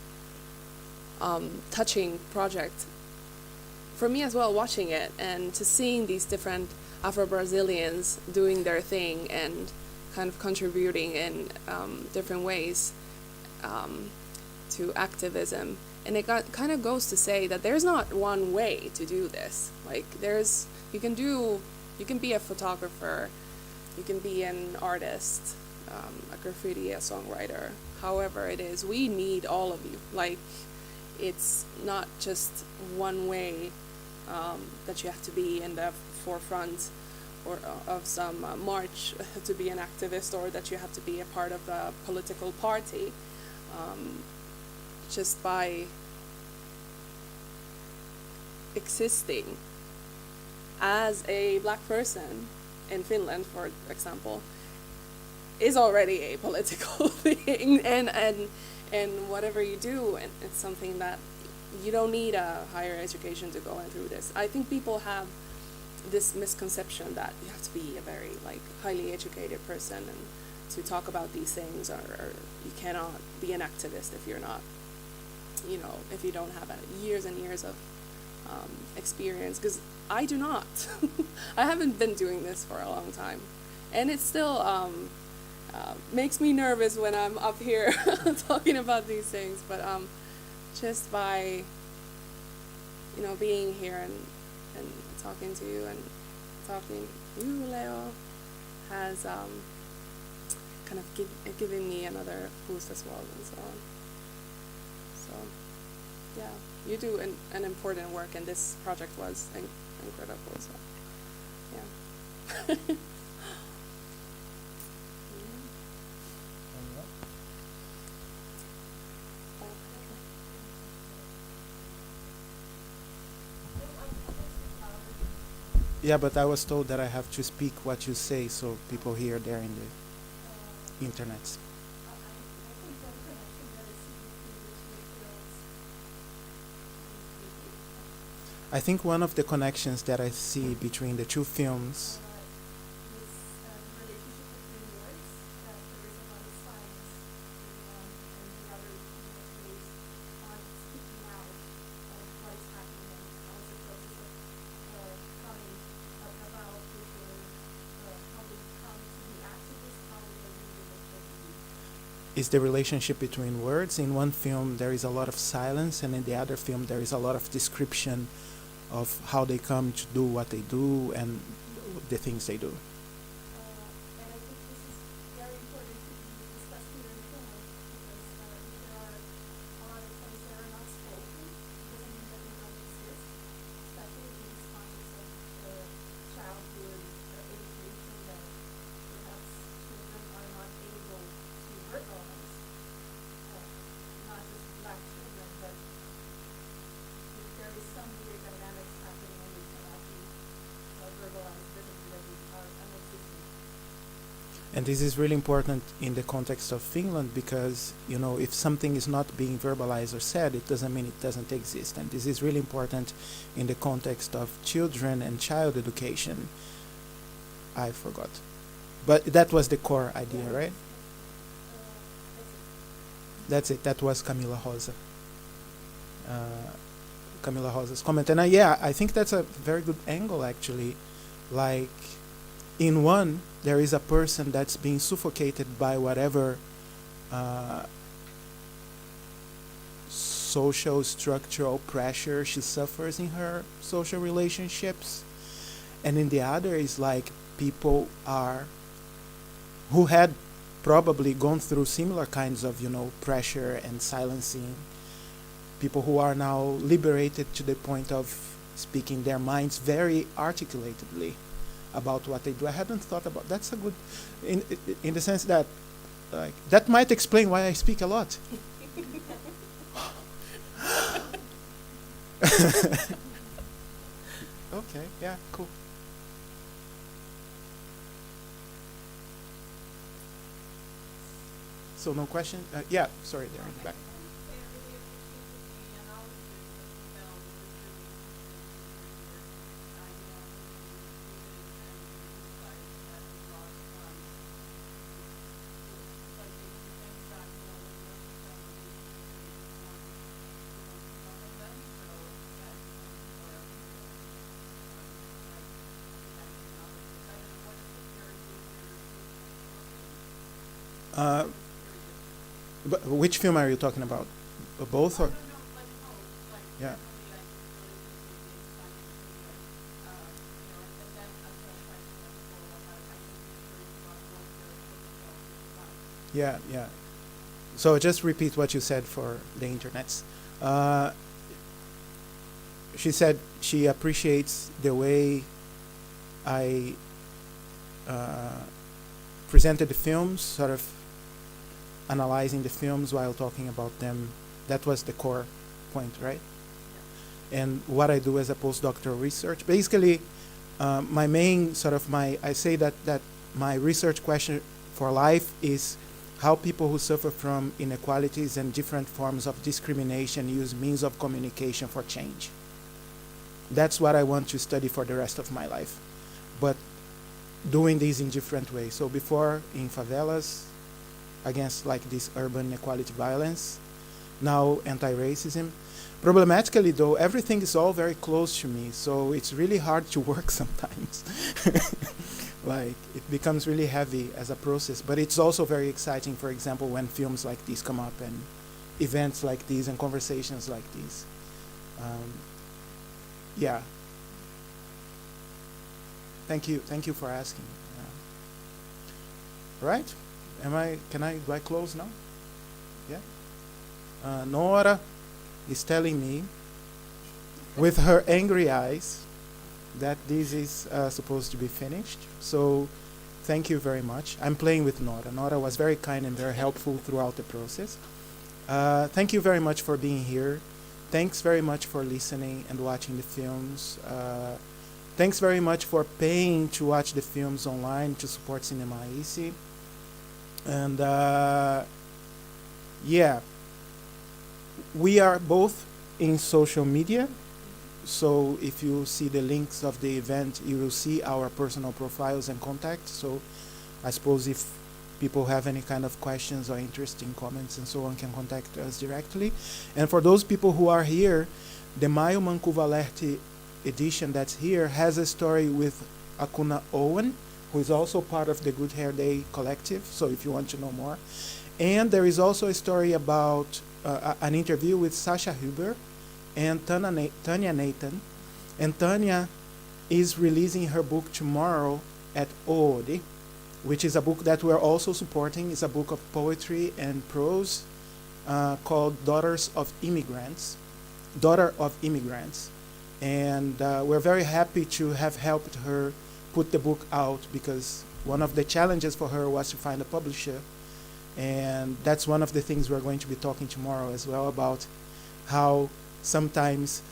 touching project for me as well, watching it and to seeing these different Afro-Brazilians doing their thing and kind of contributing in different ways to activism. And it kind of goes to say that there's not one way to do this. Like you can be a photographer, you can be an artist, a graffiti, a songwriter, however it is. We need all of you. Like, it's not just one way that you have to be in the forefront or of some march to be an activist, or that you have to be a part of a political party. Just by existing as a black person in Finland, for example, is already a political thing, and whatever you do, and it's something that you don't need a higher education to go through this. I think people have this misconception that you have to be a very highly educated person and to talk about these things, or you cannot be an activist if you're not, if you don't have years and years of experience, because I do not. I haven't been doing this for a long time, and it still makes me nervous when I'm up here talking about these things, but just by being here and talking to you and talking to you, Leo, has kind of given me another boost as well, and so on. So yeah, you do an important work, and this project was incredible. So yeah. Yeah, but I was told that I have to speak what you say so people hear there in the internet. I think one of the connections that I see between the two films is the relationship between words. In one film there is a lot of silence, and in the other film there is a lot of description of how they come to do what they do and the things they do. And I think this is very important to be discussed here in Finland, because if there are a lot of things that are not spoken, it doesn't mean that they don't exist, especially in these concepts of childhood education, that perhaps children are not able to verbalize, not just black children, but if there is some weird dynamics And this is really important in the context of Finland because, you know, if something is not being verbalized or said, it doesn't mean it doesn't exist. And this is really important in the context of children and child education. I forgot. But that was the core idea, right? That's it. That was Camila Rosa. Camila Rosa's comment. And I think that's a very good angle, actually. Like, in one, there is a person that's being suffocated by whatever social structural pressure she suffers in her social relationships. And in the other is like people who had probably gone through similar kinds of, you know, pressure and silencing. People who are now liberated to the point of speaking their minds very articulatedly about what they do. I hadn't thought about that's a good in the sense that like that might explain why I speak a lot. Okay, yeah, cool. So no question? Yeah, sorry, there in the back. But which film are you talking about? Both or? Yeah. Yeah, yeah. So just repeat what you said for the internets. She said she appreciates the way I presented the films, sort of analyzing the films while talking about them. That was the core point, right? And what I do as a postdoctoral research. Basically, my main sort of I say that my research question for life is how people who suffer from inequalities and different forms of discrimination use means of communication for change. That's what I want to study for the rest of my life. But doing this in different ways. So before in favelas, against like this urban inequality violence, now anti-racism. Problematically though, everything is all very close to me, so it's really hard to work sometimes. Like it becomes really heavy as a process, but it's also very exciting, for example, when films like these come up and events like these and conversations like these. Yeah. Thank you for asking. Right? Do I close now? Yeah. Nora is telling me with her angry eyes that this is supposed to be finished. So thank you very much. I'm playing with Nora. Nora was very kind and very helpful throughout the process. Thank you very much for being here. Thanks very much for listening and watching the films. Thanks very much for paying to watch the films online to support Cinemaíssi. And yeah, we are both in social media. So if you see the links of the event, you will see our personal profiles and contacts. So I suppose if people have any kind of questions or interesting comments and so on, can contact us directly. And for those people who are here, the Maio Mancuva Alert edition that's here has a story with Akuna Owen, who is also part of the Good Hair Day collective, so if you want to know more. And there is also a story about an interview with Sasha Huber and Tanya Nathan. And Tanya is releasing her book tomorrow at Åbo, which is a book that we're also supporting. It's a book of poetry and prose called Daughter of Immigrants. And we're very happy to have helped her put the book out, because one of the challenges for her was to find a publisher. And that's one of the things we're going to be talking tomorrow as well, about how sometimes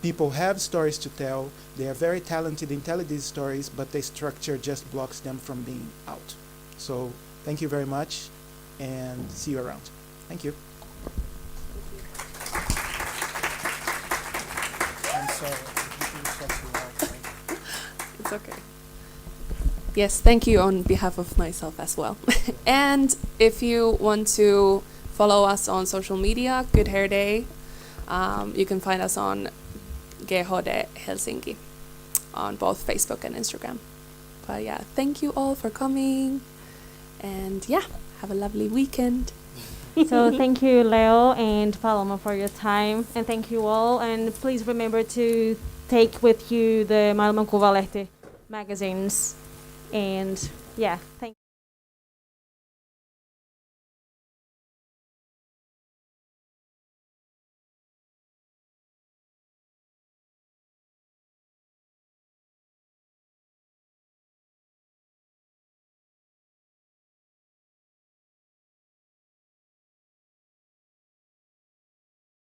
people have stories to tell. They are very talented in telling these stories, but the structure just blocks them from being out. So thank you very much, and see you around. Thank you. I'm sorry. I didn't cut you off, right? It's okay. Yes, thank you on behalf of myself as well. And if you want to follow us on social media, Good Hair Day, you can find us on GHD Helsinki on both Facebook and Instagram. But yeah, thank you all for coming. And yeah, have a lovely weekend. So thank you, Leo and Paloma, for your time, and thank you all. And please remember to take with you the Maailmankuvalehti magazines. And yeah, thank